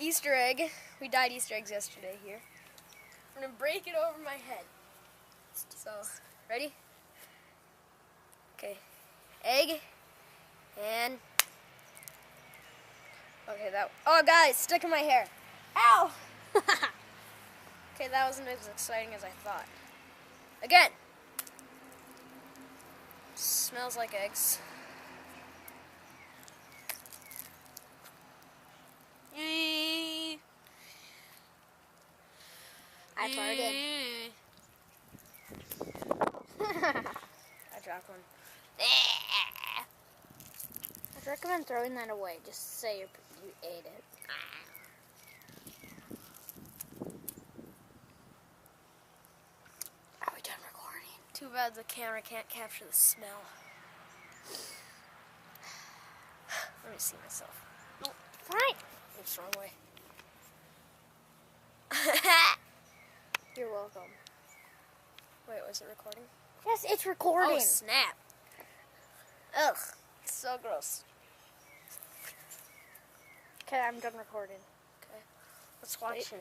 Easter egg. We dyed Easter eggs yesterday here. I'm gonna break it over my head. So, ready? Okay. Egg. And... Okay, that... Oh, guys, stuck in my hair. Ow! Okay, that wasn't as exciting as I thought. Again. Smells like eggs. I farted. I dropped one. I'd recommend throwing that away. Just say you ate it. Are we done recording? Too bad the camera can't capture the smell. Let me see myself. Oh, fine. It's the wrong way. You're welcome. Wait, was it recording? Yes, it's recording. Oh, snap. Ugh, it's so gross. Okay, I'm done recording. Okay, let's watch.